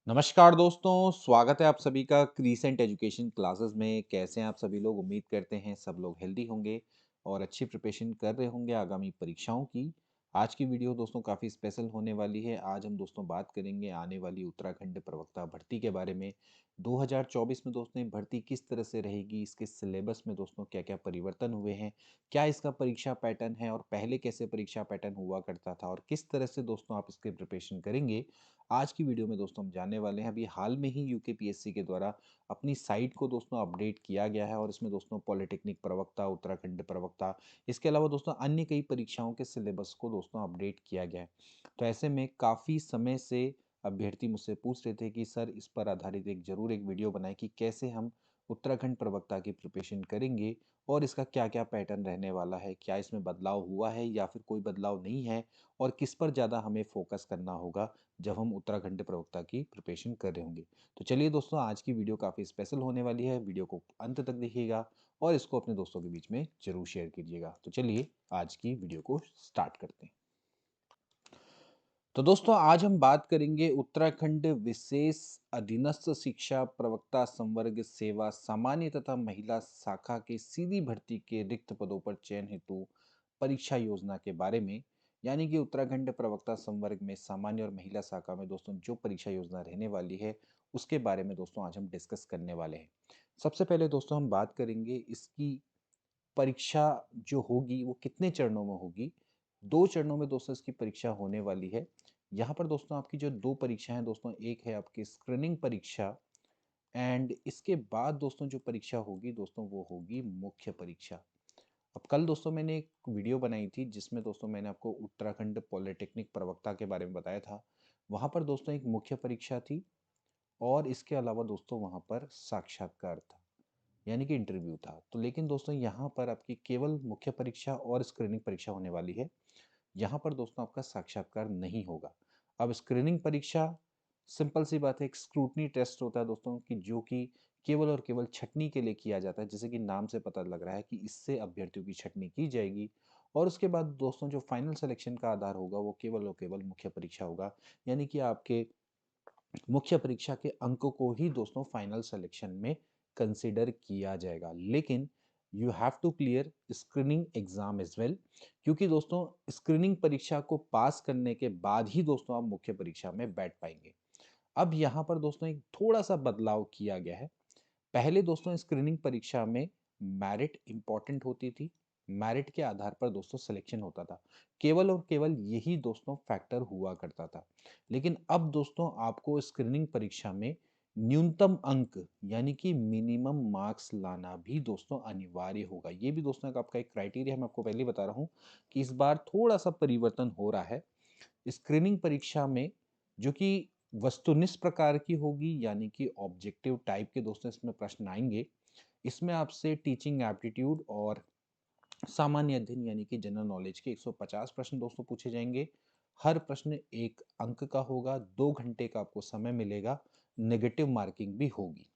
नमस्कार दोस्तों, स्वागत है आप सभी का क्रीसेंट एजुकेशन क्लासेस में। कैसे हैं आप सभी लोग? उम्मीद करते हैं सब लोग हेल्दी होंगे और अच्छी प्रिपरेशन कर रहे होंगे आगामी परीक्षाओं की। आज की वीडियो दोस्तों काफ़ी स्पेशल होने वाली है। आज हम दोस्तों बात करेंगे आने वाली उत्तराखंड प्रवक्ता भर्ती के बारे में। 2024 में दोस्तों ये भर्ती किस तरह से रहेगी, इसके सिलेबस में दोस्तों क्या-क्या परिवर्तन हुए हैं, क्या इसका परीक्षा पैटर्न है और पहले कैसे परीक्षा पैटर्न हुआ करता था और किस तरह से दोस्तों आप इसकी प्रिपरेशन करेंगे, आज की वीडियो में दोस्तों हम जानने वाले हैं। अभी हाल में ही यूकेपीएससी के द्वारा अपनी साइट को दोस्तों अपडेट किया गया है और इसमें दोस्तों पॉलिटेक्निक प्रवक्ता, उत्तराखंड प्रवक्ता, इसके अलावा दोस्तों अन्य कई परीक्षाओं के सिलेबस को दोस्तों अपडेट किया गया है। तो ऐसे में काफ़ी समय से अभ्यर्थी मुझसे पूछ रहे थे कि सर इस पर आधारित एक वीडियो बनाएं कि कैसे हम उत्तराखंड प्रवक्ता की प्रिपरेशन करेंगे और इसका क्या-क्या पैटर्न रहने वाला है, क्या इसमें बदलाव हुआ है या फिर कोई बदलाव नहीं है और किस पर ज़्यादा हमें फोकस करना होगा जब हम उत्तराखंड प्रवक्ता की प्रिपरेशन कर रहे होंगे। तो चलिए दोस्तों, आज की वीडियो काफ़ी स्पेशल होने वाली है। वीडियो को अंत तक देखिएगा और इसको अपने दोस्तों के बीच में ज़रूर शेयर कीजिएगा। तो चलिए आज की वीडियो को स्टार्ट करते हैं। तो दोस्तों, आज हम बात करेंगे उत्तराखंड विशेष अधीनस्थ शिक्षा प्रवक्ता संवर्ग सेवा सामान्य तथा महिला शाखा के सीधी भर्ती के रिक्त पदों पर चयन हेतु परीक्षा योजना के बारे में। यानी कि उत्तराखंड प्रवक्ता संवर्ग में सामान्य और महिला शाखा में दोस्तों जो परीक्षा योजना रहने वाली है, उसके बारे में दोस्तों आज हम डिस्कस करने वाले हैं। सबसे पहले दोस्तों हम बात करेंगे इसकी परीक्षा जो होगी वो कितने चरणों में होगी। 2 चरणों में दोस्तों इसकी परीक्षा होने वाली है। यहाँ पर दोस्तों आपकी जो 2 परीक्षाएँ हैं दोस्तों, एक है आपकी स्क्रीनिंग परीक्षा एंड इसके बाद दोस्तों जो परीक्षा होगी दोस्तों वो होगी मुख्य परीक्षा। अब कल दोस्तों मैंने एक वीडियो बनाई थी जिसमें दोस्तों मैंने आपको उत्तराखंड पॉलिटेक्निक प्रवक्ता के बारे में बताया था। वहाँ पर दोस्तों एक मुख्य परीक्षा थी और इसके अलावा दोस्तों वहाँ पर साक्षात्कार था, यानी कि इंटरव्यू था। तो लेकिन दोस्तों यहाँ पर आपकी केवल मुख्य परीक्षा और स्क्रीनिंग परीक्षा होने वाली है। यहाँ पर दोस्तों आपका साक्षात्कार नहीं होगा। अब स्क्रीनिंग परीक्षा सिंपल सी बात है, एक स्क्रूटनी टेस्ट होता है दोस्तों कि जो कि केवल और केवल छँटनी के लिए किया जाता है। जैसे कि नाम से पता लग रहा है कि इससे अभ्यर्थियों की छँटनी की जाएगी और उसके बाद दोस्तों जो फाइनल सिलेक्शन का आधार होगा वो केवल और केवल मुख्य परीक्षा होगा। यानी कि आपके मुख्य परीक्षा के अंकों को ही दोस्तों फाइनल सिलेक्शन में कंसीडर किया जाएगा। लेकिन you have to clear screening exam as well, क्योंकि दोस्तों स्क्रीनिंग परीक्षा को पास करने के बाद ही दोस्तों आप मुख्य परीक्षा में बैठ पाएंगे। अब यहाँ पर दोस्तों एक थोड़ा सा बदलाव किया गया है। पहले दोस्तों स्क्रीनिंग परीक्षा में मेरिट इंपॉर्टेंट होती थी। मेरिट के आधार पर दोस्तों सिलेक्शन होता था। केवल और केवल यही दोस्तों फैक्टर हुआ करता था। लेकिन अब दोस्तों आपको स्क्रीनिंग परीक्षा में न्यूनतम अंक यानी कि मिनिमम मार्क्स लाना भी दोस्तों अनिवार्य होगा। ये भी दोस्तों एक आपका एक क्राइटेरिया है। मैं आपको पहले ही बता रहा हूँ कि इस बार थोड़ा सा परिवर्तन हो रहा है। स्क्रीनिंग परीक्षा में जो कि वस्तुनिष्ठ प्रकार की होगी, यानी कि ऑब्जेक्टिव टाइप के दोस्तों इसमें प्रश्न आएंगे। इसमें आपसे टीचिंग एप्टीट्यूड और सामान्य अध्ययन यानी कि जनरल नॉलेज के 150 प्रश्न दोस्तों पूछे जाएंगे। हर प्रश्न 1 अंक का होगा। 2 घंटे का आपको समय मिलेगा। नेगेटिव मार्किंग भी होगी।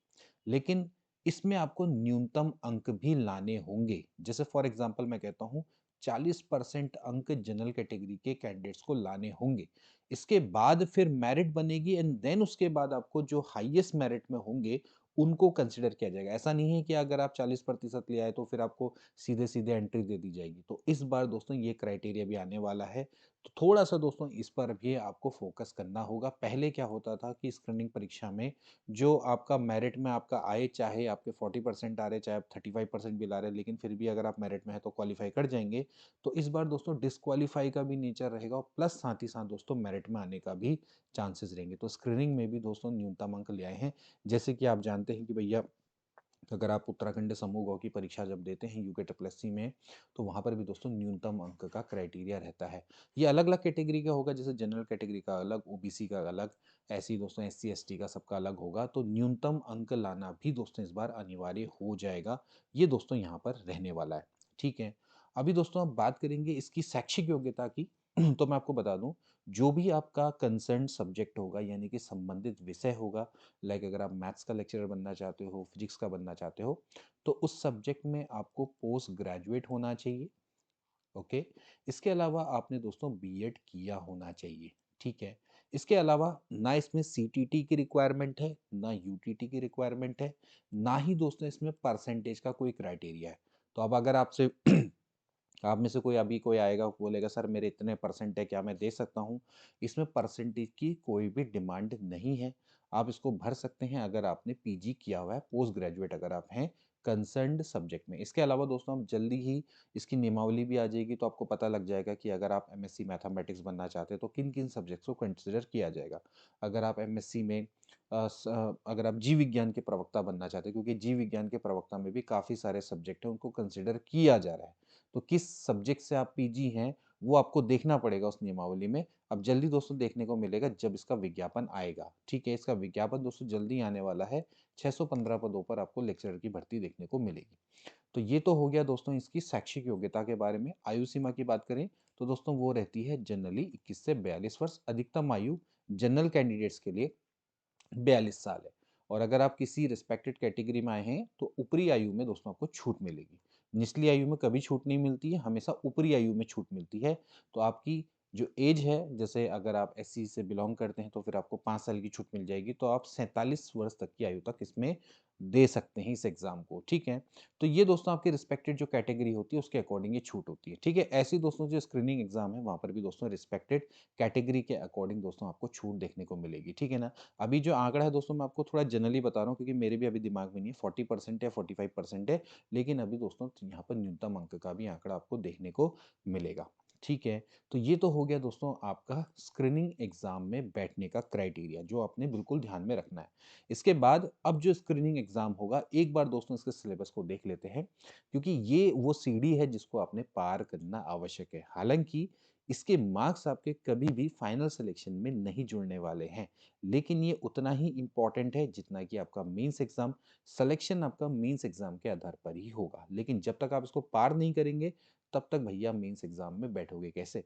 लेकिन इसमें आपको न्यूनतम अंक भी लाने होंगे। जैसे फॉर एग्जांपल मैं कहता हूँ 40% अंक जनरल कैटेगरी के कैंडिडेट्स को लाने होंगे। इसके बाद फिर मेरिट बनेगी एंड देन उसके बाद आपको जो हाईएस्ट मेरिट में होंगे उनको कंसिडर किया जाएगा। ऐसा नहीं है कि अगर आप 40% ले आए तो फिर आपको सीधे-सीधे एंट्री दे दी जाएगी। तो इस बार दोस्तों ये क्राइटेरिया भी आने वाला है। तो थोड़ा-सा दोस्तों इस पर भी आपको फोकस करना होगा। पहले क्या होता था कि स्क्रीनिंग परीक्षा में जो आपका मेरिट में आपका आए, चाहे आपके 40% आ रहे, चाहे आप 35% भी ला रहे हैं, लेकिन फिर भी अगर आप मेरिट में हैं तो क्वालीफाई कर जाएँगे। तो इस बार दोस्तों डिस्क्वालीफाई का भी नेचर रहेगा और प्लस साथ ही साथ दोस्तों मेरिट में आने का भी चांसेस रहेंगे। तो स्क्रीनिंग में भी दोस्तों न्यूनतम अंक ले आए हैं। जैसे कि आप जानते हैं कि भैया अगर आप उत्तराखंड समूह गौ की परीक्षा जब देते हैं यूकेटीएससी में, तो वहाँ पर भी दोस्तों न्यूनतम अंक का क्राइटेरिया रहता है। ये अलग-अलग कैटेगरी का होगा, जैसे जनरल कैटेगरी का अलग, ओबीसी का अलग, ऐसे ही दोस्तों एससी एसटी का सबका अलग होगा। तो न्यूनतम अंक लाना भी दोस्तों इस बार अनिवार्य हो जाएगा। ये दोस्तों यहाँ पर रहने वाला है। ठीक है। अभी दोस्तों अब बात करेंगे इसकी शैक्षिक योग्यता की। तो मैं आपको बता दूं, जो भी आपका कंसर्न सब्जेक्ट होगा यानी कि संबंधित विषय होगा, लाइक अगर आप मैथ्स का लेक्चरर बनना चाहते हो, फिजिक्स का बनना चाहते हो, तो उस सब्जेक्ट में आपको पोस्ट ग्रेजुएट होना चाहिए। ओके। इसके अलावा आपने दोस्तों बीएड किया होना चाहिए। ठीक है। इसके अलावा ना इसमें सीटीटी की रिक्वायरमेंट है, ना यूटीटी की रिक्वायरमेंट है, ना ही दोस्तों इसमें परसेंटेज का कोई क्राइटेरिया है। तो अब अगर आपसे आप में से कोई अभी कोई आएगा बोलेगा सर मेरे इतने परसेंट है, क्या मैं दे सकता हूँ? इसमें परसेंटेज की कोई भी डिमांड नहीं है। आप इसको भर सकते हैं अगर आपने पीजी किया हुआ है, पोस्ट ग्रेजुएट अगर आप हैं कंसर्न्ड सब्जेक्ट में। इसके अलावा दोस्तों हम जल्दी ही इसकी नियमावली भी आ जाएगी, तो आपको पता लग जाएगा कि अगर आप एमएससी मैथमेटिक्स बनना चाहते हैं तो किन-किन सब्जेक्ट्स को कंसीडर किया जाएगा। अगर आप एमएससी में अगर आप जीव विज्ञान के प्रवक्ता बनना चाहते हैं, क्योंकि जीव विज्ञान के प्रवक्ता में भी काफ़ी सारे सब्जेक्ट हैं, उनको कंसीडर किया जा रहा है। तो किस सब्जेक्ट से आप पीजी हैं, वो आपको देखना पड़ेगा उस नियमावली में। अब जल्दी दोस्तों देखने को मिलेगा जब इसका विज्ञापन आएगा, ठीक है? इसका विज्ञापन दोस्तों जल्दी आने वाला है। 615 पदों पर आपको लेक्चरर की भर्ती देखने को मिलेगी। तो ये तो हो गया दोस्तों इसकी शैक्षिक योग्यता के बारे में। आयु सीमा की बात करें तो दोस्तों वो रहती है जनरली 21 से 42 वर्ष। अधिकतम आयु जनरल कैंडिडेट्स के लिए 42 साल है। और अगर आप किसी रिस्पेक्टेड कैटेगरी में आए हैं तो ऊपरी आयु में दोस्तों आपको छूट मिलेगी। निचली आयु में कभी छूट नहीं मिलती है, हमेशा ऊपरी आयु में छूट मिलती है। तो आपकी जो एज है, जैसे अगर आप एससी से बिलोंग करते हैं तो फिर आपको 5 साल की छूट मिल जाएगी, तो आप 47 वर्ष तक की आयु तक इसमें दे सकते हैं इस एग्ज़ाम को, ठीक है? तो ये दोस्तों आपकी रिस्पेक्टेड जो कैटेगरी होती है उसके अकॉर्डिंग ये छूट होती है, ठीक है? ऐसे ही दोस्तों जो स्क्रीनिंग एग्ज़ाम है वहाँ पर भी दोस्तों रिस्पेक्टेड कैटेगरी के अकॉर्डिंग दोस्तों आपको छूट देखने को मिलेगी, ठीक है ना? अभी जो आंकड़ा है दोस्तों मैं आपको थोड़ा जनरली बता रहा हूँ, क्योंकि मेरे भी अभी दिमाग में नहीं है 40% है 45% है, लेकिन अभी दोस्तों यहाँ पर न्यूनतम अंक का भी आंकड़ा आपको देखने को मिलेगा, ठीक है? तो ये तो हो गया दोस्तों आपका स्क्रीनिंग एग्जाम में बैठने का क्राइटेरिया, जो आपने बिल्कुल ध्यान में रखना है। इसके बाद अब जो स्क्रीनिंग एग्जाम होगा, एक बार दोस्तों इसके सिलेबस को देख लेते हैं, क्योंकि ये वो सीढ़ी है जिसको आपने पार करना आवश्यक है। हालांकि इसके मार्क्स आपके कभी भी फाइनल सिलेक्शन में नहीं जुड़ने वाले हैं, लेकिन ये उतना ही इम्पॉर्टेंट है जितना कि आपका मेंस एग्जाम। सिलेक्शन आपका मेंस एग्जाम के आधार पर ही होगा, लेकिन जब तक आप इसको पार नहीं करेंगे तब तक भैया मेंस एग्जाम में बैठोगे कैसे?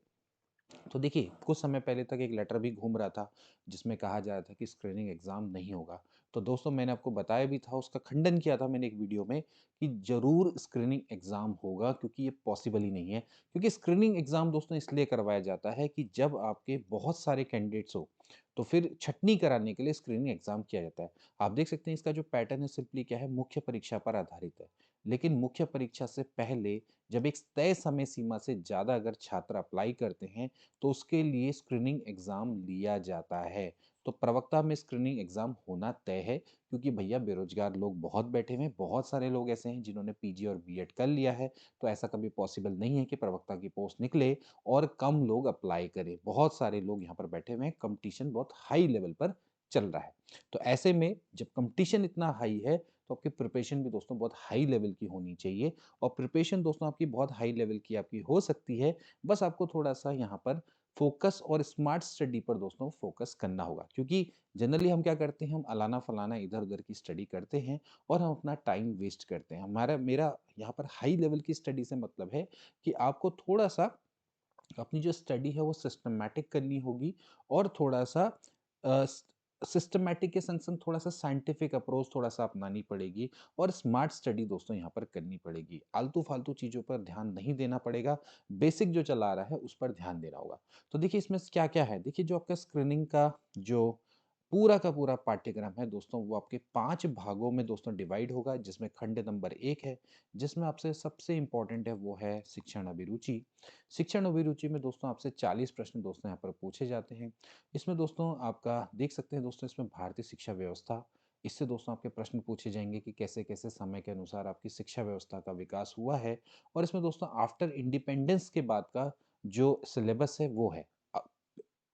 तो देखिए, कुछ समय पहले तक एक लेटर भी घूम रहा था जिसमें कहा जा रहा था कि स्क्रीनिंग एग्जाम नहीं होगा। तो दोस्तों मैंने आपको बताया भी था, उसका खंडन किया था मैंने एक वीडियो में कि जरूर स्क्रीनिंग एग्जाम होगा, क्योंकि ये पॉसिबल ही नहीं है। क्योंकि स्क्रीनिंग एग्जाम दोस्तों इसलिए करवाया जाता है कि जब आपके बहुत सारे कैंडिडेट्स हो तो फिर छटनी कराने के लिए स्क्रीनिंग एग्जाम किया जाता है। आप देख सकते हैं इसका जो पैटर्न है सिंपली क्या है, मुख्य परीक्षा पर आधारित है। लेकिन मुख्य परीक्षा से पहले जब एक तय समय सीमा से ज़्यादा अगर छात्र अप्लाई करते हैं तो उसके लिए स्क्रीनिंग एग्जाम लिया जाता है। तो प्रवक्ता में स्क्रीनिंग एग्जाम होना तय है, क्योंकि भैया बेरोजगार लोग बहुत बैठे हुए हैं, बहुत सारे लोग ऐसे हैं जिन्होंने पीजी और बीएड कर लिया है। तो ऐसा कभी पॉसिबल नहीं है कि प्रवक्ता की पोस्ट निकले और कम लोग अप्लाई करें। बहुत सारे लोग यहाँ पर बैठे हुए हैं, कंपटीशन बहुत हाई लेवल पर चल रहा है। तो ऐसे में जब कंपटीशन इतना हाई है तो आपकी प्रिपरेशन भी दोस्तों बहुत हाई लेवल की होनी चाहिए। और प्रिपरेशन दोस्तों आपकी बहुत हाई लेवल की आपकी हो सकती है, बस आपको थोड़ा-सा यहाँ पर फ़ोकस और स्मार्ट स्टडी पर दोस्तों फ़ोकस करना होगा। क्योंकि जनरली हम क्या करते हैं, हम अलाना-फलाना इधर-उधर की स्टडी करते हैं और हम अपना टाइम वेस्ट करते हैं। हमारा मेरा यहाँ पर हाई लेवल की स्टडी से मतलब है कि आपको थोड़ा-सा अपनी जो स्टडी है वो सिस्टमैटिक करनी होगी, और थोड़ा-सा सिस्टमैटिक के संग-संग थोड़ा-सा साइंटिफिक अप्रोच थोड़ा-सा अपनानी पड़ेगी, और स्मार्ट स्टडी दोस्तों यहाँ पर करनी पड़ेगी। आलतू-फालतू चीज़ों पर ध्यान नहीं देना पड़ेगा, बेसिक जो चला आ रहा है उस पर ध्यान देना होगा। तो देखिए इसमें क्या-क्या है, देखिए जो आपका स्क्रीनिंग का जो पूरा का पूरा पाठ्यक्रम है दोस्तों, वो आपके 5 भागों में दोस्तों डिवाइड होगा, जिसमें खंड नंबर 1 है, जिसमें आपसे सबसे इम्पोर्टेंट है वो है शिक्षण अभिरुचि। शिक्षण अभिरुचि में दोस्तों आपसे 40 प्रश्न दोस्तों यहाँ पर पूछे जाते हैं। इसमें दोस्तों आपका देख सकते हैं दोस्तों, इसमें भारतीय शिक्षा व्यवस्था, इससे दोस्तों आपके प्रश्न पूछे जाएंगे कि कैसे-कैसे समय के अनुसार आपकी शिक्षा व्यवस्था का विकास हुआ है। और इसमें दोस्तों आफ्टर इंडिपेंडेंस के बाद का जो सिलेबस है वो है।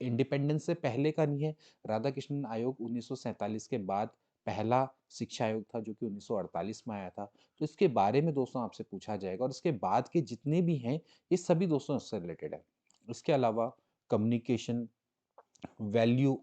इंडिपेंडेंस से पहले का नहीं है। राधा कृष्णन आयोग 1947 के बाद पहला शिक्षा आयोग था, जो कि 1948 में आया था। तो इसके बारे में दोस्तों आपसे पूछा जाएगा, और इसके बाद के जितने भी हैं ये सभी दोस्तों इससे रिलेटेड है। इसके अलावा कम्युनिकेशन, वैल्यू,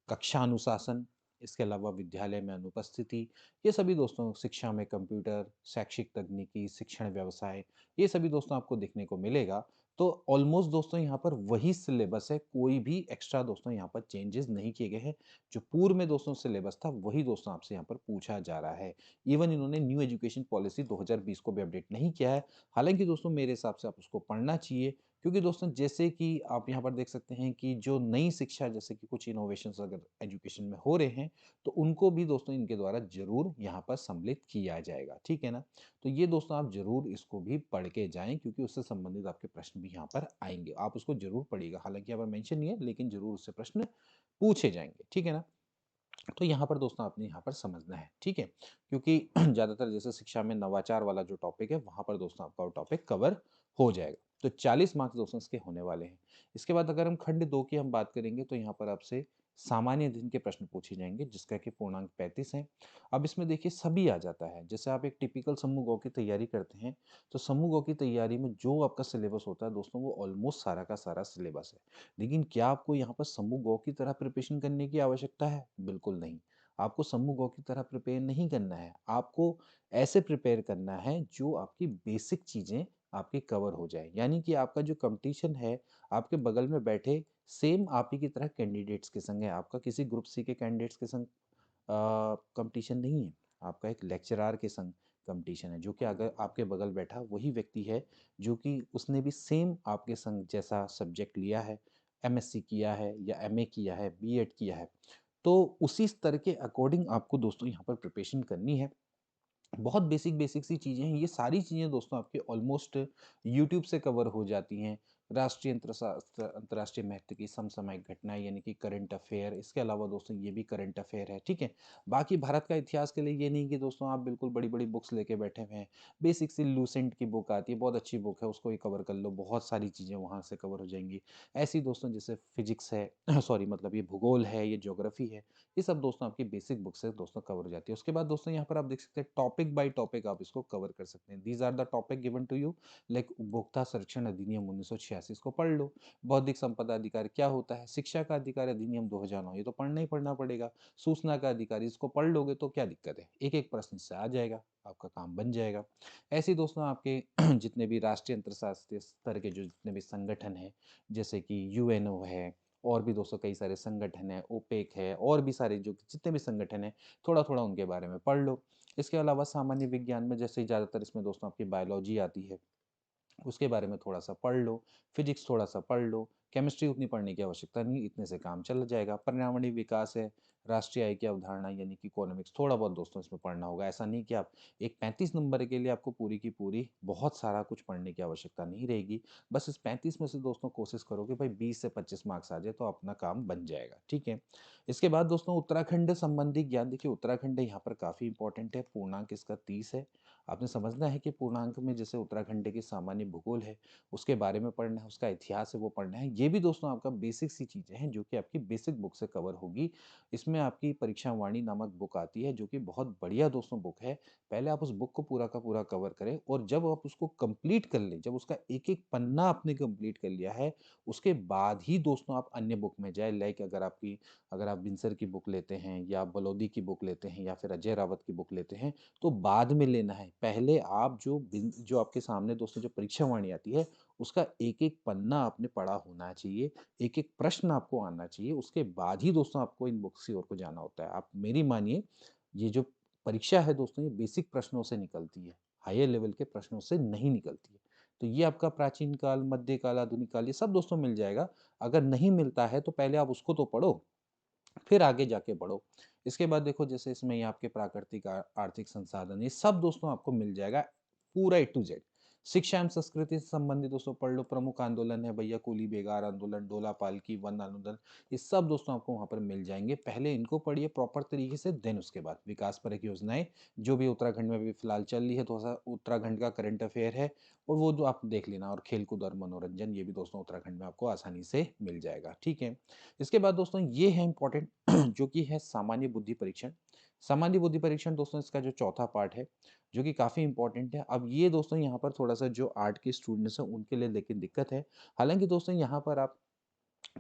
कक्षा अनुशासन, इसके अलावा विद्यालय में अनुपस्थिति, ये सभी दोस्तों शिक्षा में कंप्यूटर, शैक्षिक तकनीकी, शिक्षण व्यवसाय, ये सभी दोस्तों आपको देखने को मिलेगा। तो ऑलमोस्ट दोस्तों यहाँ पर वही सिलेबस है, कोई भी एक्स्ट्रा दोस्तों यहाँ पर चेंजेस नहीं किए गए हैं। जो पूर्व में दोस्तों सिलेबस था वही दोस्तों आपसे यहाँ पर पूछा जा रहा है। इवन इन्होंने न्यू एजुकेशन पॉलिसी 2020 को भी अपडेट नहीं किया है। हालांकि दोस्तों मेरे हिसाब से आप उसको पढ़ना चाहिए, क्योंकि दोस्तों जैसे कि आप यहाँ पर देख सकते हैं कि जो नई शिक्षा जैसे कि कुछ इनोवेशंस अगर एजुकेशन में हो रहे हैं, तो उनको भी दोस्तों इनके द्वारा ज़रूर यहाँ पर सम्मिलित किया जाएगा, ठीक है ना? तो ये दोस्तों आप ज़रूर इसको भी पढ़ के जाएँ, क्योंकि उससे संबंधित आपके प्रश्न भी यहाँ पर आएँगे। आप उसको ज़रूर पढ़िएगा, हालाँकि यहाँ पर मेंशन नहीं है, लेकिन ज़रूर उससे प्रश्न पूछे जाएँगे, ठीक है ना? तो यहाँ पर दोस्तों आपने यहाँ पर समझना है, ठीक है? क्योंकि ज़्यादातर जैसे शिक्षा में नवाचार वाला जो टॉपिक है, वहाँ पर दोस्तों आपका वो टॉपिक कवर हो जाएगा। तो 40 मार्क्स दोस्तों इसके होने वाले हैं। इसके बाद अगर हम खंड 2 की हम बात करेंगे, तो यहाँ पर आपसे सामान्य अध्ययन के प्रश्न पूछे जाएँगे, जिसका कि पूर्णांक 35 है। अब इसमें देखिए सभी आ जाता है। जैसे आप एक टिपिकल समूह ग की तैयारी करते हैं, तो समूह ग की तैयारी में जो आपका सिलेबस होता है दोस्तों, वो ऑलमोस्ट सारा का सारा सिलेबस है। लेकिन क्या आपको यहाँ पर समूह ग की तरह प्रिपरेशन करने की आवश्यकता है? बिल्कुल नहीं। आपको समूह ग की तरह प्रिपेयर नहीं करना है। आपको ऐसे प्रिपेयर करना है जो आपकी बेसिक चीज़ें आपकी कवर हो जाए। यानी कि आपका जो कॉम्पिटिशन है, आपके बगल में बैठे सेम आप ही की तरह कैंडिडेट्स के संग है। आपका किसी ग्रुप सी के कैंडिडेट्स के संग कॉम्पिटिशन नहीं है। आपका एक लेक्चरार के संग कॉम्पिटिशन है, जो कि अगर आपके बगल बैठा वही व्यक्ति है, जो कि उसने भी सेम आपके संग जैसा सब्जेक्ट लिया है, एमएससी किया है या एमए किया है, बीएड किया है। तो उसी स्तर के अकॉर्डिंग आपको दोस्तों यहाँ पर प्रिपरेशन करनी है। बहुत बेसिक बेसिक सी चीज़ें हैं। ये सारी चीज़ें दोस्तों आपके ऑलमोस्ट यूट्यूब से कवर हो जाती हैं। राष्ट्रीय अंतर्राष्ट्रीय महत्व की समसामयिक घटनाएँ यानी कि करंट अफ़ेयर, इसके अलावा दोस्तों ये भी करंट अफ़ेयर है, ठीक है? बाकी भारत का इतिहास के लिए ये नहीं कि दोस्तों आप बिल्कुल बड़ी-बड़ी बुक्स लेके बैठे हुए हैं। बेसिक सी लूसेंट की बुक आती है, बहुत अच्छी बुक है, उसको ही कवर कर लो, बहुत सारी चीज़ें वहाँ से कवर हो जाएँगी। ऐसे ही दोस्तों जैसे फिज़िक्स है सॉरी मतलब ये भूगोल है, ये ज्योग्राफ़ी है, ये सब दोस्तों आपकी बेसिक बुक से दोस्तों कवर हो जाती है। उसके बाद दोस्तों यहाँ पर आप देख सकते हैं टॉपिक बाय टॉपिक आप इसको कवर कर सकते हैं। These are the topic given to you, like उपभोक्ता संरक्षण अधिनियम 1986 इसको पढ़ लो। बौद्धिक संपदा अधिकार क्या होता है? शिक्षा का अधिकार अधिनियम 2009 ये तो पढ़ना ही पढ़ना पड़ेगा। सूचना का अधिकार इसको पढ़ लोगे तो क्या दिक्कत है? एक-एक प्रश्न इससे आ जाएगा, आपका काम बन जाएगा। ऐसे ही दोस्तों आपके जितने भी राष्ट्रीय अंतरराष्ट्रीय स्तर के जो जितने भी संगठन हैं, जैसे कि यूएनओ है, और भी दोस्तों कई सारे संगठन हैं, ओपेक है, और भी सारे जो जितने भी संगठन हैं, थोड़ा-थोड़ा उनके बारे में पढ़ लो। इसके अलावा सामान्य विज्ञान में जैसे ज़्यादातर इसमें दोस्तों आपकी बायोलॉजी आती है। उसके बारे में थोड़ा-सा पढ़ लो, फिज़िक्स थोड़ा-सा पढ़ लो, केमिस्ट्री उतनी पढ़ने की आवश्यकता नहीं, इतने से काम चल जाएगा। पर्यावरणीय विकास है, राष्ट्रीय आय की अवधारणा यानी कि इकोनॉमिक्स थोड़ा बहुत दोस्तों इसमें पढ़ना होगा। ऐसा नहीं कि आप एक 35 नंबर के लिए आपको पूरी की पूरी बहुत सारा कुछ पढ़ने की आवश्यकता नहीं रहेगी। बस इस 35 में से दोस्तों कोशिश करो कि भाई 20 से 25 मार्क्स आ जाए तो अपना काम बन जाएगा, ठीक है? इसके बाद दोस्तों उत्तराखंड संबंधी ज्ञान देखिए उत्तराखंड यहाँ पर काफ़ी इंपॉर्टेंट है, पूर्णांक इसका 30 है। आपने समझना है कि पूर्णांक में जैसे उत्तराखंड की सामान्य भूगोल है, उसके बारे में पढ़ना है, उसका इतिहास है वो पढ़ना है। ये भी दोस्तों आपका बेसिक सी चीज़ें हैं जो कि आपकी बेसिक बुक से कवर होगी। इसमें आपकी परीक्षा वाणी नामक बुक आती है जो कि बहुत बढ़िया दोस्तों बुक है। पहले आप उस बुक को पूरा का पूरा कवर करें और जब आप उसको कंप्लीट कर लें, जब उसका एक-एक पन्ना आपने कंप्लीट कर लिया है, उसके बाद ही दोस्तों आप अन्य बुक में जाएँ। लाइक अगर आप बिंसर की बुक लेते हैं या बलौदी की बुक लेते हैं या फिर अजय रावत की बुक लेते हैं, तो बाद में लेना है। पहले आप जो आपके सामने दोस्तों जो परीक्षा वाणी आती है, उसका एक-एक पन्ना आपने पढ़ा होना चाहिए, एक-एक प्रश्न आपको आना चाहिए, उसके बाद ही दोस्तों आपको इन बुक्स की ओर को जाना होता है। आप मेरी मानिए, ये जो परीक्षा है दोस्तों, ये बेसिक प्रश्नों से निकलती है, हायर लेवल के प्रश्नों से नहीं निकलती है। तो ये आपका प्राचीन काल, मध्यकाल, आधुनिक काल ये सब दोस्तों मिल जाएगा। अगर नहीं मिलता है, तो पहले आप उसको तो पढ़ो, फिर आगे जाके बढ़ो। इसके बाद देखो जैसे इसमें ये आपके प्राकृतिक आर्थिक संसाधन ये सब दोस्तों आपको मिल जाएगा पूरा ए टू जेड। शिक्षा एवं संस्कृति से संबंधित दोस्तों पढ़ लो, प्रमुख आंदोलन है भैया कुली बेगार आंदोलन, ढोला पालकी, वन आंदोलन, ये सब दोस्तों आपको वहाँ पर मिल जाएँगे। पहले इनको पढ़िए प्रॉपर तरीके से, देन उसके बाद विकास परक योजनाएँ जो भी उत्तराखंड में अभी फिलहाल चल रही है, थोड़ा-सा उत्तराखंड का करंट अफेयर है और वो जो आप देख लेना, और खेल-कूद और मनोरंजन ये भी दोस्तों उत्तराखंड में आपको आसानी से मिल जाएगा, ठीक है? इसके बाद दोस्तों ये है इम्पोर्टेंट जो कि है सामान्य बुद्धि परीक्षण। सामान्य बुद्धि परीक्षण दोस्तों इसका जो चौथा पार्ट है, जो कि काफ़ी इम्पोर्टेंट है। अब ये दोस्तों यहाँ पर थोड़ा-सा जो आर्ट के स्टूडेंट्स हैं उनके लिए लेकिन दिक्कत है। हालाँकि दोस्तों यहाँ पर आप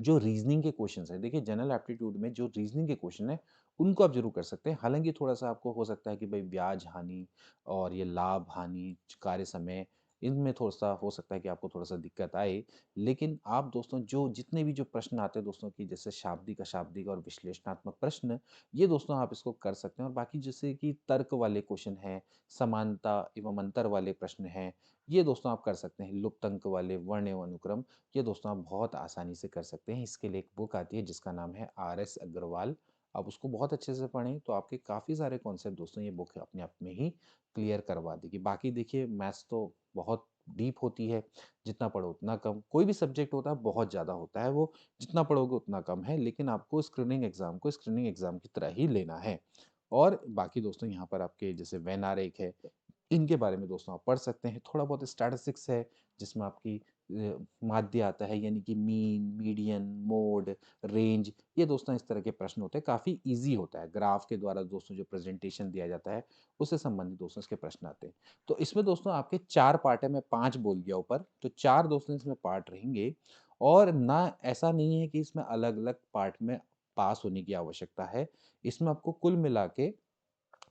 जो रीज़निंग के क्वेश्चन्स हैं, देखिए जनरल एप्टीट्यूड में जो रीज़निंग के क्वेश्चन हैं, उनको आप ज़रूर कर सकते हैं। हालाँकि थोड़ा-सा आपको हो सकता है कि भई ब्याज हानि और ये लाभ हानि, कार्य समय, इनमें थोड़ा-सा हो सकता है कि आपको थोड़ा-सा दिक्कत आए। लेकिन आप दोस्तों जो जितने भी जो प्रश्न आते हैं दोस्तों कि जैसे शाब्दिक, अशाब्दिक और विश्लेषणात्मक प्रश्न, ये दोस्तों आप इसको कर सकते हैं और बाकी जैसे कि तर्क वाले क्वेश्चन हैं, समानता एवं अंतर वाले प्रश्न हैं, ये दोस्तों आप कर सकते हैं। लुप्त अंक वाले वर्ण एवं अनुक्रम, ये दोस्तों आप बहुत आसानी से कर सकते हैं। इसके लिए एक बुक आती है जिसका नाम है आर.एस. अग्रवाल। आप उसको बहुत अच्छे से पढ़ें तो आपके काफ़ी सारे कॉन्सेप्ट दोस्तों ये बुक अपने आप में ही क्लियर करवा देगी। बाकी देखिए मैथ्स तो बहुत डीप होती है, जितना पढ़ो उतना कम। कोई भी सब्जेक्ट होता है बहुत ज़्यादा होता है वो, जितना पढ़ोगे उतना कम है, लेकिन आपको स्क्रीनिंग एग्ज़ाम को स्क्रीनिंग एग्ज़ाम की तरह ही लेना है। और बाकी दोस्तों यहाँ पर आपके जैसे वेन आरेख है, इनके बारे में दोस्तों आप पढ़ सकते हैं। थोड़ा बहुत स्टैटिस्टिक्स है जिसमें आपकी माध्य आता है, यानी कि मीन, मीडियन, मोड, रेंज, ये दोस्तों इस तरह के प्रश्न होते हैं। काफ़ी ईज़ी होता है। ग्राफ के द्वारा दोस्तों जो प्रेज़ेंटेशन दिया जाता है, उससे संबंधित दोस्तों इसके प्रश्न आते हैं। तो इसमें दोस्तों आपके 4 पार्ट है, मैं 5 बोल दिया ऊपर, तो 4 दोस्तों इसमें पार्ट रहेंगे। और ना ऐसा नहीं है कि इसमें अलग-अलग पार्ट में पास होने की आवश्यकता है। इसमें आपको कुल मिला के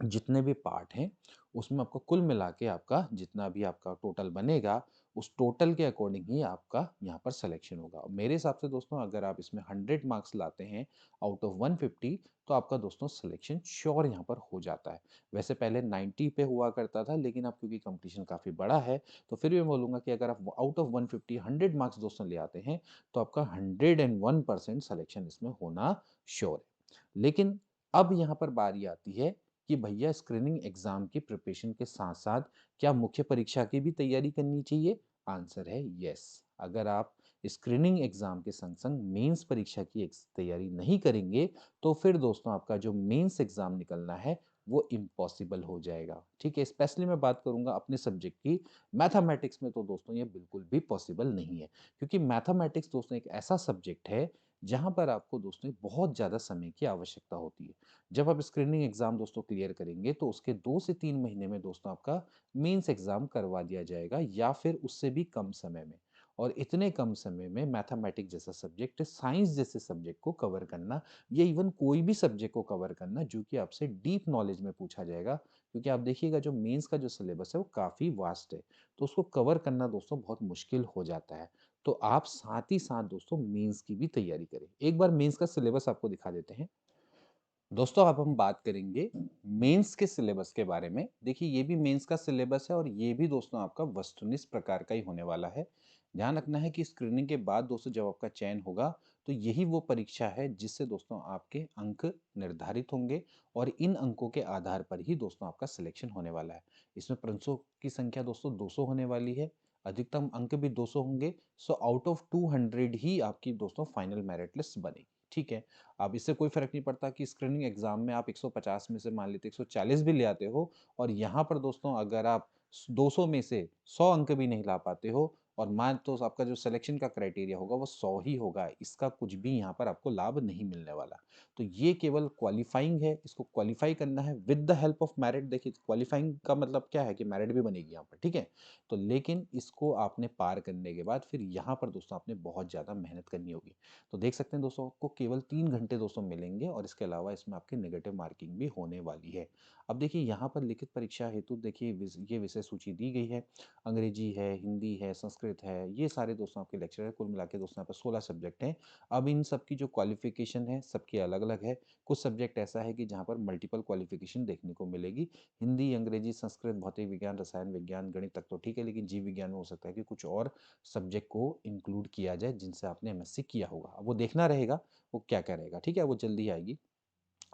जितने भी पार्ट हैं, उसमें आपको कुल मिला के आपका जितना भी आपका टोटल बनेगा, उस टोटल के अकॉर्डिंग ही आपका यहाँ पर सिलेक्शन होगा। मेरे हिसाब से दोस्तों अगर आप इसमें 100 मार्क्स लाते हैं आउट ऑफ 150, तो आपका दोस्तों सिलेक्शन श्योर यहाँ पर हो जाता है। वैसे पहले 90 पे हुआ करता था, लेकिन अब क्योंकि कॉम्पिटिशन काफ़ी बड़ा है, तो फिर भी मैं बोलूँगा कि अगर आप आउट ऑफ 150 100 मार्क्स दोस्तों ले आते हैं, तो आपका 101% सिलेक्शन इसमें होना श्योर है। लेकिन अब यहाँ पर बारी आती है कि भैया स्क्रीनिंग एग्जाम की प्रिपरेशन के साथ साथ क्या मुख्य परीक्षा की भी तैयारी करनी चाहिए? आंसर है यस। अगर आप स्क्रीनिंग एग्जाम के संग संग मेंस परीक्षा की तैयारी नहीं करेंगे, तो फिर दोस्तों आपका जो मेंस एग्जाम निकलना है वो इम्पॉसिबल हो जाएगा। ठीक है, स्पेशली मैं बात करूंगा अपने सब्जेक्ट की। मैथमेटिक्स में तो दोस्तों ये बिल्कुल भी पॉसिबल नहीं है, क्योंकि मैथमेटिक्स दोस्तों एक ऐसा सब्जेक्ट है जहां पर आपको दोस्तों बहुत ज़्यादा समय की आवश्यकता होती है। जब आप स्क्रीनिंग एग्ज़ाम दोस्तों क्लियर करेंगे, तो उसके 2 से 3 महीने में दोस्तों आपका मेंस एग्ज़ाम करवा दिया जाएगा, या फिर उससे भी कम समय में। और इतने कम समय में मैथमेटिक्स जैसा सब्जेक्ट, साइंस जैसे सब्जेक्ट को कवर करना, या इवन कोई भी सब्जेक्ट को कवर करना जो कि आपसे डीप नॉलेज में पूछा जाएगा, क्योंकि आप देखिएगा जो मेंस का जो सिलेबस है वो काफ़ी वास्ट है, तो उसको कवर करना दोस्तों बहुत मुश्किल हो जाता है। तो आप साथ ही साथ दोस्तों मेंस की भी तैयारी करें। एक बार मेंस का सिलेबस आपको दिखा देते हैं। दोस्तों अब हम बात करेंगे मेंस के सिलेबस के बारे में। देखिए ये भी मेंस का सिलेबस है, और ये भी दोस्तों आपका वस्तुनिष्ठ प्रकार का ही होने वाला है। ध्यान रखना है कि स्क्रीनिंग के बाद दोस्तों जब आपका चयन होगा, तो यही वो परीक्षा है जिससे दोस्तों आपके अंक निर्धारित होंगे, और इन अंकों के आधार पर ही दोस्तों आपका सिलेक्शन होने वाला है। इसमें प्रश्नों की संख्या दोस्तों 200 होने वाली है, अधिकतम अंक भी 200 होंगे। सो आउट ऑफ 200 ही आपकी दोस्तों फाइनल मेरिट लिस्ट बनेगी। ठीक है, अब इससे कोई फ़र्क नहीं पड़ता कि स्क्रीनिंग एग्ज़ाम में आप 150 में से मान लीजिए 140 भी ले आते हो, और यहाँ पर दोस्तों अगर आप 200 में से 100 अंक भी नहीं ला पाते हो, और मान तो आपका जो सिलेक्शन का क्राइटेरिया होगा वो 100 ही होगा, इसका कुछ भी यहाँ पर आपको लाभ नहीं मिलने वाला। तो ये केवल क्वालिफाइंग है, इसको क्वालिफाई करना है with the help of merit. देखिए क्वालिफाइंग का मतलब क्या है कि मेरिट भी बनेगी यहाँ पर, ठीक है। तो लेकिन इसको आपने पार करने के बाद फिर यहाँ पर दोस्तों आपने बहुत ज़्यादा मेहनत करनी होगी। तो देख सकते हैं दोस्तों आपको केवल 3 घंटे दोस्तों मिलेंगे, और इसके अलावा इसमें आपकी नेगेटिव मार्किंग भी होने वाली है। अब देखिए यहाँ पर लिखित परीक्षा हेतु देखिए ये विषय सूची दी गई है। अंग्रेजी है, हिंदी है, संस्कृत है, ये सारे दोस्तों आपके लेक्चर है। कुल मिला के दोस्तों यहाँ पर 16 सब्जेक्ट हैं। अब इन सब की जो क्वालिफिकेशन है सबकी अलग-अलग है। कुछ सब्जेक्ट ऐसा है कि जहाँ पर मल्टीपल क्वालिफिकेशन देखने को मिलेगी। हिंदी, अंग्रेजी, संस्कृत, भौतिक विज्ञान, रसायन विज्ञान, गणित तक तो ठीक है, लेकिन जीव विज्ञान में हो सकता है कि कुछ और सब्जेक्ट को इंक्लूड किया जाए जिनसे आपने एमएससी किया होगा। अब वो देखना रहेगा वो क्या-क्या रहेगा, ठीक है? वो जल्दी ही आएगी।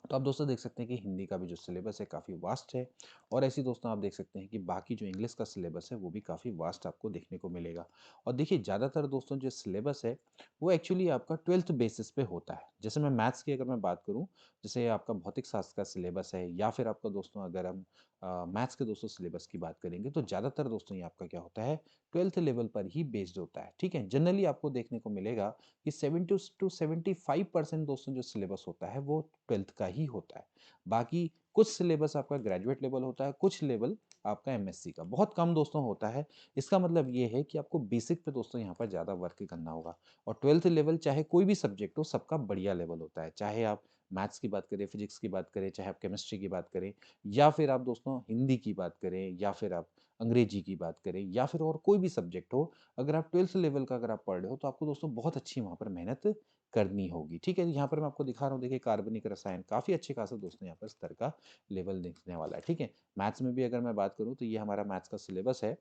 तो आप दोस्तों देख सकते हैं कि हिंदी का भी जो सिलेबस है काफ़ी वास्ट है, और ऐसे ही दोस्तों आप देख सकते हैं कि बाकी जो इंग्लिश का सिलेबस है वो भी काफ़ी वास्ट आपको देखने को मिलेगा। और देखिए ज़्यादातर दोस्तों जो सिलेबस है वो एक्चुअली आपका 12th बेसिस पे होता है। जैसे मैं मैथ्स की अगर मैं बात करूँ, जैसे आपका भौतिक शास्त्र का सिलेबस है, या फिर आपका दोस्तों अगर हम मैथ्स के दोस्तों सिलेबस की बात करेंगे, तो ज़्यादातर दोस्तों ये आपका क्या होता है 12th लेवल पर ही बेस्ड होता है। ठीक है, जनरली आपको देखने को मिलेगा कि 70 टू 75% दोस्तों जो सिलेबस होता है वो 12th का ही होता है। बाकी कुछ सिलेबस आपका ग्रेजुएट लेवल होता है, कुछ लेवल आपका एमएससी का, बहुत कम दोस्तों होता है। इसका मतलब ये है कि आपको बेसिक पे दोस्तों यहाँ पर ज़्यादा वर्क करना होगा। और 12th लेवल चाहे कोई भी सब्जेक्ट हो, सबका बढ़िया लेवल होता है। चाहे आप मैथ्स की बात करें, फिजिक्स की बात करें, चाहे आप केमिस्ट्री की बात करें, या फिर आप दोस्तों हिंदी की बात करें, या फिर आप अंग्रेजी की बात करें, या फिर और कोई भी सब्जेक्ट हो, अगर आप 12th लेवल का अगर आप पढ़ रहे हो, तो आपको दोस्तों बहुत अच्छी वहाँ पर मेहनत करनी होगी। ठीक है, यहाँ पर मैं आपको दिखा रहा हूँ, देखिए कार्बनिक रसायन काफ़ी अच्छे खासा दोस्तों यहाँ पर स्तर का लेवल दिखने वाला है। ठीक है, मैथ्स में भी अगर मैं बात करूँ तो ये हमारा मैथ्स का सिलेबस है।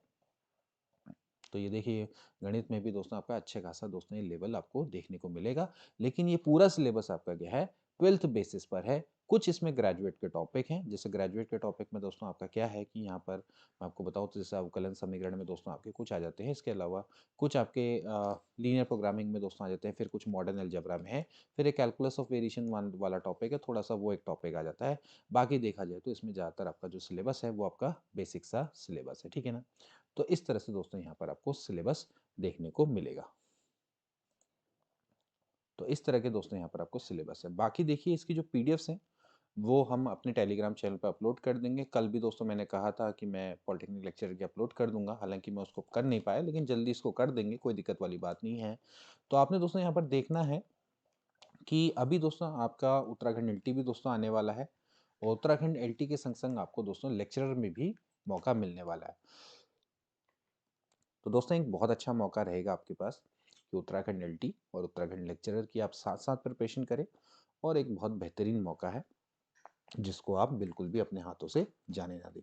तो ये देखिए गणित में भी दोस्तों आपका अच्छे खासा दोस्तों ये लेवल आपको देखने को मिलेगा। लेकिन ये पूरा सिलेबस आपका क्या है 12th बेसिस पर है। कुछ इसमें ग्रेजुएट के टॉपिक हैं। जैसे ग्रेजुएट के टॉपिक में दोस्तों आपका क्या है कि यहाँ पर मैं आपको बताऊँ तो जैसे अवकलन समीकरण में दोस्तों आपके कुछ आ जाते हैं। इसके अलावा कुछ आपके लीनियर प्रोग्रामिंग में दोस्तों आ जाते हैं। फिर कुछ मॉडर्न अलजेब्रा में है। फिर एक कैलकुलस ऑफ वेरिएशन वाला टॉपिक है, थोड़ा सा वो एक टॉपिक आ जाता है। बाकी देखा जाए तो इसमें ज़्यादातर आपका जो सिलेबस है वो आपका बेसिक सा सिलेबस है, ठीक है ना। तो इस तरह से दोस्तों यहाँ पर आपको सिलेबस देखने को मिलेगा। तो इस तरह के दोस्तों यहाँ पर आपको सिलेबस है। बाकी देखिए इसकी जो पीडीएफ्स हैं वो हम अपने टेलीग्राम चैनल पर अपलोड कर देंगे। कल भी दोस्तों मैंने कहा था कि मैं पॉलिटेक्निक लेक्चर की अपलोड कर दूंगा, हालांकि मैं उसको कर नहीं पाया, लेकिन जल्दी इसको कर देंगे, कोई दिक्कत वाली बात नहीं है। तो आपने दोस्तों यहाँ पर देखना है कि अभी दोस्तों आपका उत्तराखंड एलटी भी दोस्तों आने वाला है, और उत्तराखंड एलटी के संग संग आपको दोस्तों लेक्चरर में भी मौका मिलने वाला है। तो दोस्तों एक बहुत अच्छा मौका रहेगा आपके पास कि उत्तराखंड एलटी और उत्तराखंड लेक्चरर की आप साथ साथ प्रिपरेशन करें, और एक बहुत बेहतरीन मौका है जिसको आप बिल्कुल भी अपने हाथों से जाने ना दें।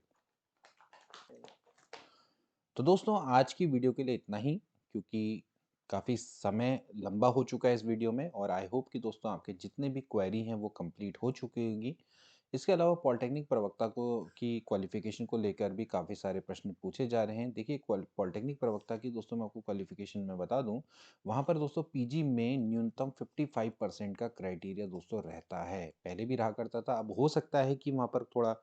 तो दोस्तों आज की वीडियो के लिए इतना ही, क्योंकि काफ़ी समय लंबा हो चुका है इस वीडियो में, और आई होप कि दोस्तों आपके जितने भी क्वेरी हैं वो कंप्लीट हो चुकी होंगी। इसके अलावा पॉलिटेक्निक प्रवक्ता को की क्वालिफिकेशन को लेकर भी काफ़ी सारे प्रश्न पूछे जा रहे हैं। देखिए पॉलिटेक्निक प्रवक्ता की दोस्तों मैं आपको क्वालिफिकेशन में बता दूं, वहाँ पर दोस्तों पीजी में न्यूनतम 55% का क्राइटेरिया दोस्तों रहता है। पहले भी रहा करता था, अब हो सकता है कि वहाँ पर थोड़ा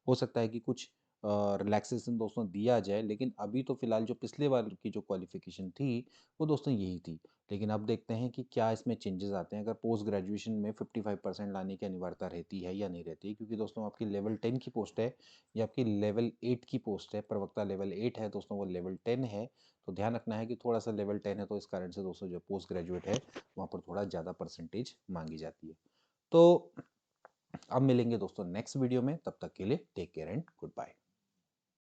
हो सकता है कि कुछ रिलैक्सेशन दोस्तों दिया जाए, लेकिन अभी तो फिलहाल जो पिछले बार की जो क्वालिफिकेशन थी वो दोस्तों यही थी। लेकिन अब देखते हैं कि क्या इसमें चेंजेस आते हैं, अगर पोस्ट ग्रेजुएशन में 55% लाने की अनिवार्यता रहती है या नहीं रहती है, क्योंकि दोस्तों आपकी लेवल 10 की पोस्ट है या आपकी लेवल 8 की पोस्ट है, प्रवक्ता लेवल 8 है दोस्तों, वो लेवल 10 है। तो ध्यान रखना है कि थोड़ा सा लेवल 10 है, तो इस कारण से दोस्तों जो पोस्ट ग्रेजुएट है वहाँ पर थोड़ा ज़्यादा परसेंटेज मांगी जाती है। तो अब मिलेंगे दोस्तों नेक्स्ट वीडियो में, तब तक के लिए take care and good bye.